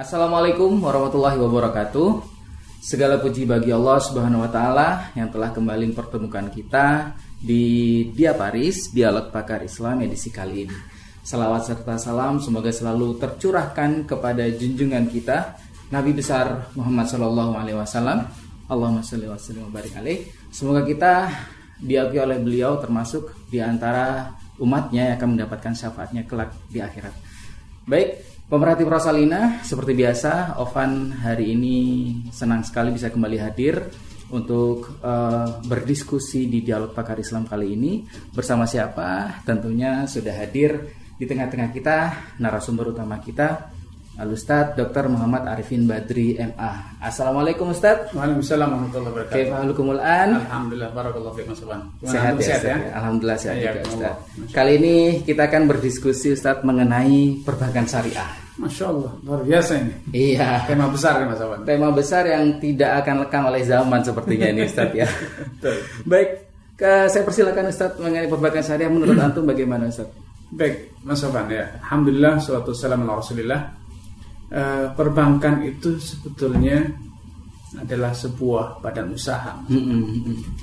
Assalamualaikum warahmatullahi wabarakatuh. Segala puji bagi Allah Subhanahu wa taala yang telah kembali mempertemukan kita di Dia Paris, Dialog Pakar Islam edisi kali ini. Salawat serta salam semoga selalu tercurahkan kepada junjungan kita Nabi besar Muhammad sallallahu alaihi wasallam. Allahumma shalli wa sallim wa barik alaih. Semoga kita diakui oleh beliau termasuk di antara umatnya yang akan mendapatkan syafaatnya kelak di akhirat. Baik, pemerhati Rosalina, seperti biasa, Ovan hari ini senang sekali bisa kembali hadir untuk berdiskusi di Dialog Pakar Islam kali ini. Bersama siapa? Tentunya sudah hadir di tengah-tengah kita narasumber utama kita, Al-Ustadz Dr. Muhammad Arifin Badri MA. Assalamualaikum Ustadz. Waalaikumsalam warahmatullahi wabarakatuh. Kaifahalukumul an? Alhamdulillah, barakallahu fiikum Mas Ovan. Sehat ya? Alhamdulillah sehat juga Ustadz. Kali ini kita akan berdiskusi Ustadz mengenai perbankan syariah. Masya Allah, luar biasa ini. Iya. Tema besar nih Mas Ovan. Tema besar yang tidak akan lekang oleh zaman sepertinya ini Ustadz ya. Baik, saya persilakan Ustadz mengenai perbankan syariah. Menurut antum bagaimana Ustadz? Baik, Mas Ovan ya. Alhamdulillah, salatu wassalamu ala Rasulillah. Perbankan itu sebetulnya adalah sebuah badan usaha,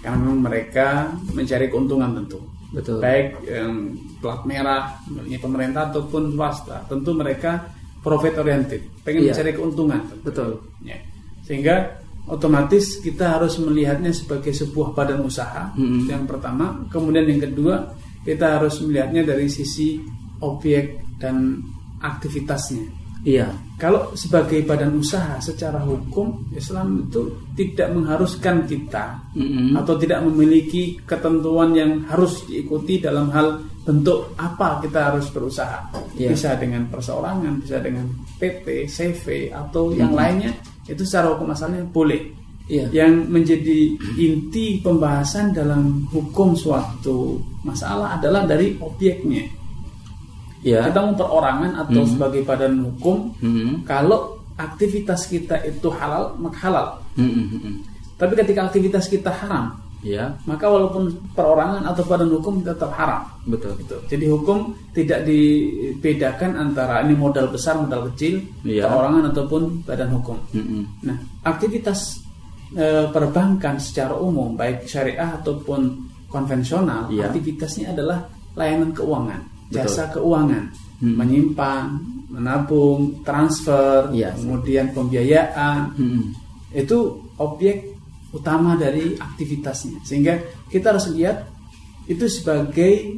karena memang mereka mencari keuntungan tentu. Betul. Baik yang plat merah miliknya pemerintah ataupun swasta, tentu mereka profit oriented, pengen mencari keuntungan. Tentu. Betul. Ya. Sehingga otomatis kita harus melihatnya sebagai sebuah badan usaha. Yang pertama, kemudian yang kedua kita harus melihatnya dari sisi objek dan aktivitasnya. Iya. Kalau sebagai badan usaha secara hukum Islam itu tidak mengharuskan kita atau tidak memiliki ketentuan yang harus diikuti dalam hal bentuk apa kita harus berusaha. Bisa dengan perseorangan, bisa dengan PT, CV atau yang lainnya, itu secara hukum asalnya boleh. Yang menjadi inti pembahasan dalam hukum suatu masalah adalah dari objeknya. Kita mau perorangan atau sebagai badan hukum, kalau aktivitas kita itu halal, maka halal. Tapi ketika aktivitas kita haram, maka walaupun perorangan atau badan hukum tetap haram. Betul. Gitu. Jadi hukum tidak dibedakan antara ini modal besar, modal kecil, perorangan ataupun badan hukum. Nah, aktivitas perbankan secara umum, baik syariah ataupun konvensional, aktivitasnya adalah layanan keuangan. Jasa keuangan, menyimpan, menabung, transfer, kemudian pembiayaan, itu objek utama dari aktivitasnya. Sehingga kita harus lihat itu sebagai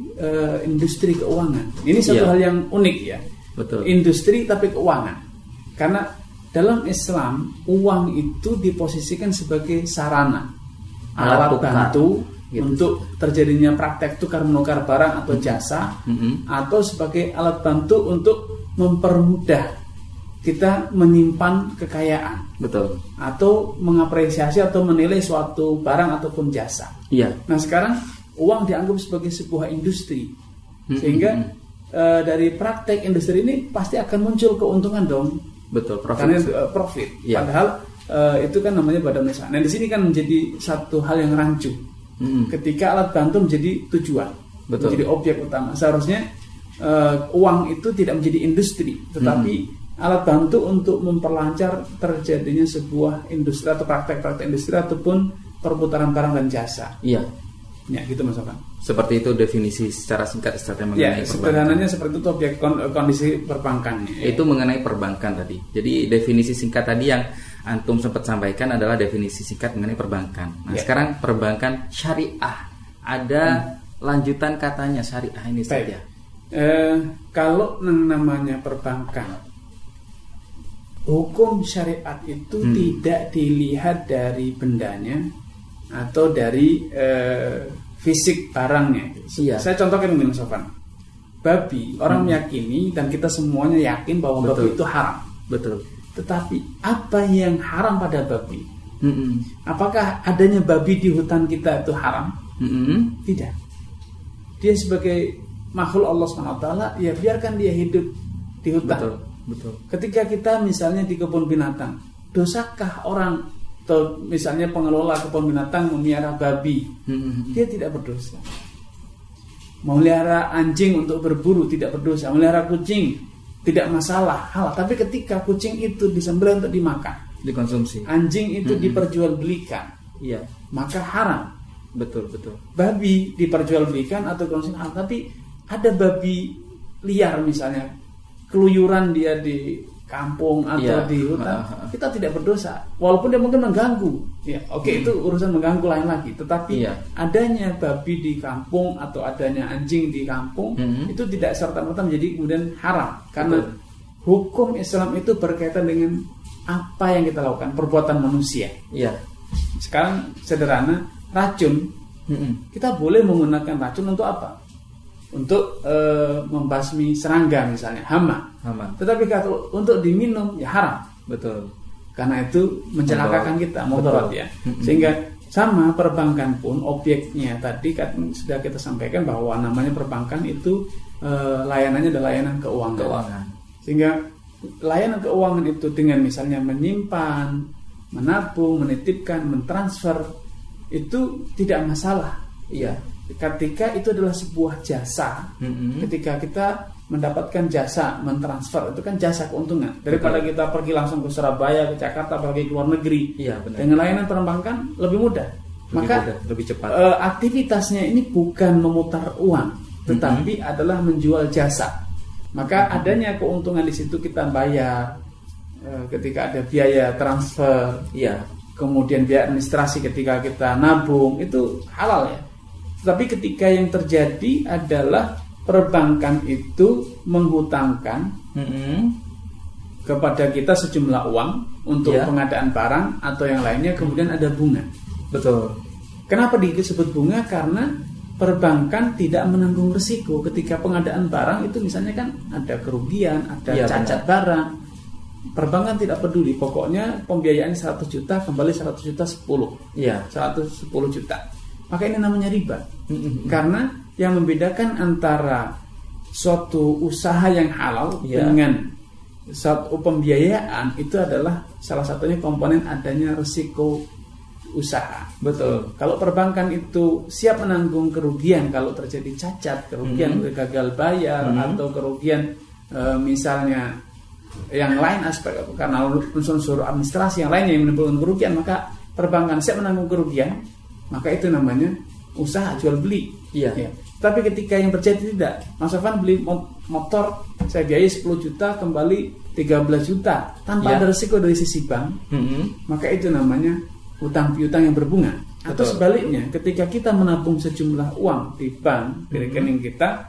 industri keuangan. Ini satu hal yang unik ya. Betul. Industri tapi keuangan. Karena dalam Islam uang itu diposisikan sebagai sarana, alat bantu untuk terjadinya praktek tukar menukar barang atau jasa, atau sebagai alat bantu untuk mempermudah kita menyimpan kekayaan, atau mengapresiasi atau menilai suatu barang ataupun jasa. Nah sekarang uang dianggap sebagai sebuah industri, sehingga dari praktek industri ini pasti akan muncul keuntungan dong. Profit. Karena profit. Padahal itu kan namanya badan usaha. Nah di sini kan menjadi satu hal yang rancu. Ketika alat bantu menjadi tujuan, menjadi objek utama. Seharusnya uang itu tidak menjadi industri, tetapi alat bantu untuk memperlancar terjadinya sebuah industri atau praktek-praktek industri ataupun perputaran barang dan jasa. Ya gitu Mas Ovan. Seperti itu definisi secara singkat mengenai sederhananya seperti itu objek kondisi perbankannya. Itu mengenai perbankan tadi. Jadi definisi singkat tadi yang antum sempat sampaikan adalah definisi singkat mengenai perbankan. Nah, sekarang perbankan syariah. Ada lanjutan katanya syariah ini saja. Kalau namanya perbankan, hukum syariat itu tidak dilihat dari bendanya atau dari fisik barangnya. Saya contohkan ini Mas Sofan. Babi, orang meyakini dan kita semuanya yakin bahwa babi itu haram. Tetapi apa yang haram pada babi? Apakah adanya babi di hutan kita itu haram? Tidak. Dia sebagai makhluk Allah SWT, ya biarkan dia hidup di hutan. Ketika kita misalnya di kebun binatang, dosakah orang atau misalnya pengelola kebun binatang memelihara babi? Dia tidak berdosa. Memelihara anjing untuk berburu tidak berdosa. Memelihara kucing tidak masalah halal. Tapi ketika kucing itu disembelih untuk dimakan, dikonsumsi, anjing itu diperjualbelikan, iya, maka haram. betul. Babi diperjualbelikan atau konsumsi halal. Tapi ada babi liar misalnya, keluyuran dia di kampung atau di hutan, kita tidak berdosa walaupun dia mungkin mengganggu, ya oke, itu urusan mengganggu lain lagi. Tetapi adanya babi di kampung atau adanya anjing di kampung itu tidak serta-merta menjadi kemudian haram, karena hukum Islam itu berkaitan dengan apa yang kita lakukan, perbuatan manusia. Sekarang sederhana, racun, kita boleh menggunakan racun untuk apa? Untuk membasmi serangga misalnya, hama. Tetapi kalau untuk diminum ya haram. Betul. Karena itu mencelakakan kita, mudarat ya. Sehingga sama perbankan pun objeknya tadi kan sudah kita sampaikan bahwa namanya perbankan itu layanannya adalah layanan keuangan. Sehingga layanan keuangan itu dengan misalnya menyimpan, menabung, menitipkan, mentransfer itu tidak masalah. Ketika itu adalah sebuah jasa, ketika kita mendapatkan jasa mentransfer, itu kan jasa keuntungan. Daripada kita pergi langsung ke Surabaya, ke Jakarta, pergi ke luar negeri, dengan layanan perbankan lebih mudah. Lebih cepat. Aktivitasnya ini bukan memutar uang, tetapi adalah menjual jasa. Maka adanya keuntungan di situ kita bayar, ketika ada biaya transfer, kemudian biaya administrasi ketika kita nabung, itu halal ya. Tapi ketika yang terjadi adalah perbankan itu menghutangkan kepada kita sejumlah uang untuk pengadaan barang atau yang lainnya, kemudian ada bunga. Betul. Kenapa disebut bunga? Karena perbankan tidak menanggung risiko ketika pengadaan barang itu, misalnya kan ada kerugian, ada cacat barang. Perbankan tidak peduli, pokoknya pembiayaan 100 juta kembali 100 juta 110 juta. Maka ini namanya riba. Karena yang membedakan antara suatu usaha yang halal dengan suatu pembiayaan itu adalah salah satunya komponen adanya risiko usaha. Betul. Kalau perbankan itu siap menanggung kerugian kalau terjadi cacat, kerugian gagal bayar atau kerugian misalnya yang lain aspek karena unsur-unsur administrasi yang lainnya yang menimbulkan kerugian, maka perbankan siap menanggung kerugian. Maka itu namanya usaha jual beli. Tapi ketika yang terjadi tidak, Mas Sofan beli motor, saya biayai 10 juta kembali 13 juta tanpa ada risiko dari sisi bank, maka itu namanya utang piutang yang berbunga. Atau sebaliknya, ketika kita menabung sejumlah uang di bank, di rekening kita,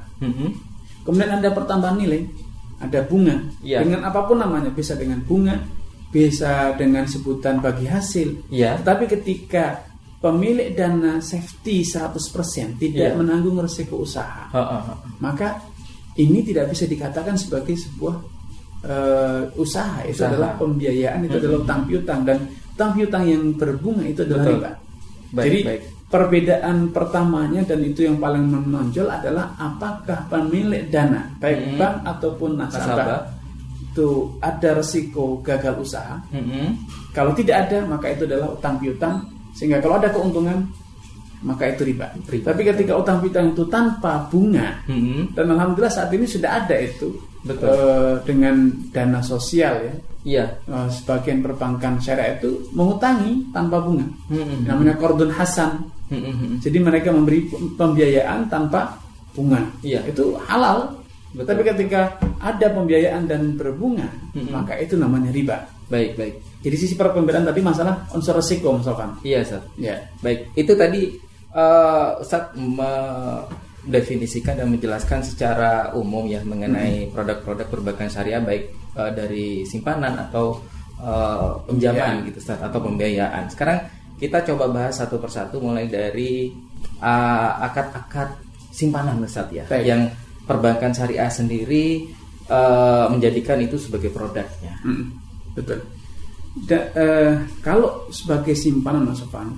kemudian ada pertambahan nilai, ada bunga, dengan apapun namanya, bisa dengan bunga, bisa dengan sebutan bagi hasil. Tapi ketika pemilik dana safety 100% tidak menanggung risiko usaha, maka ini tidak bisa dikatakan sebagai sebuah usaha. Itu adalah pembiayaan, itu adalah utang piutang, dan utang piutang yang berbunga itu adalah riba. Jadi perbedaan pertamanya dan itu yang paling menonjol adalah apakah pemilik dana baik bank ataupun nasabah itu ada risiko gagal usaha. Kalau tidak ada, maka itu adalah utang piutang. Sehingga kalau ada keuntungan, maka itu riba. Tapi ketika utang piutang itu tanpa bunga, dan alhamdulillah saat ini sudah ada itu, dengan dana sosial sebagian perbankan syariah itu mengutangi tanpa bunga, namanya qardun hasan. Jadi mereka memberi pembiayaan tanpa bunga, itu halal. Tapi ketika ada pembiayaan dan berbunga, maka itu namanya riba. Baik. Jadi sisi perbedaan tadi masalah unsur resiko, misalkan. Iya, Ustaz. Baik, itu tadi Ustaz mendefinisikan dan menjelaskan secara umum ya mengenai produk-produk perbankan syariah, baik dari simpanan atau pinjaman gitu, Ustaz, atau pembiayaan. Sekarang kita coba bahas satu persatu, mulai dari akad-akad simpanan, Ustaz ya, yang perbankan syariah sendiri menjadikan itu sebagai produknya. Betul. Kalau sebagai simpanan, Mas Sofan,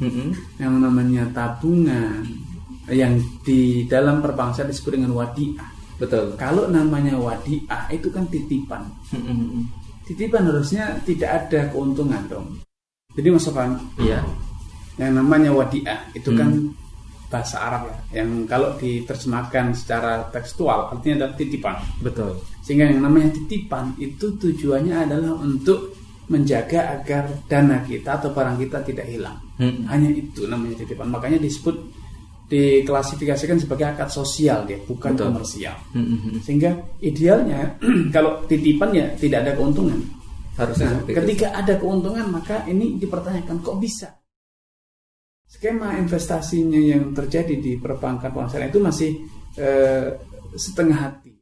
yang namanya tabungan yang di dalam perbankan disebut dengan wadiah. Betul. Kalau namanya wadiah itu kan titipan. Titipan harusnya tidak ada keuntungan dong. Jadi Mas Sofan, yang namanya wadiah itu kan bahasa Arab ya, yang kalau diterjemahkan secara tekstual artinya adalah titipan. Betul. Sehingga yang namanya titipan itu tujuannya adalah untuk menjaga agar dana kita atau barang kita tidak hilang. Hanya itu namanya titipan. Makanya diklasifikasikan sebagai akad sosial dia, bukan Betul. komersial. Sehingga idealnya kalau titipan ya tidak ada keuntungan. Harusnya ketika ada keuntungan maka ini dipertanyakan kok bisa. Skema investasinya yang terjadi di perbankan konvensional itu masih setengah hati.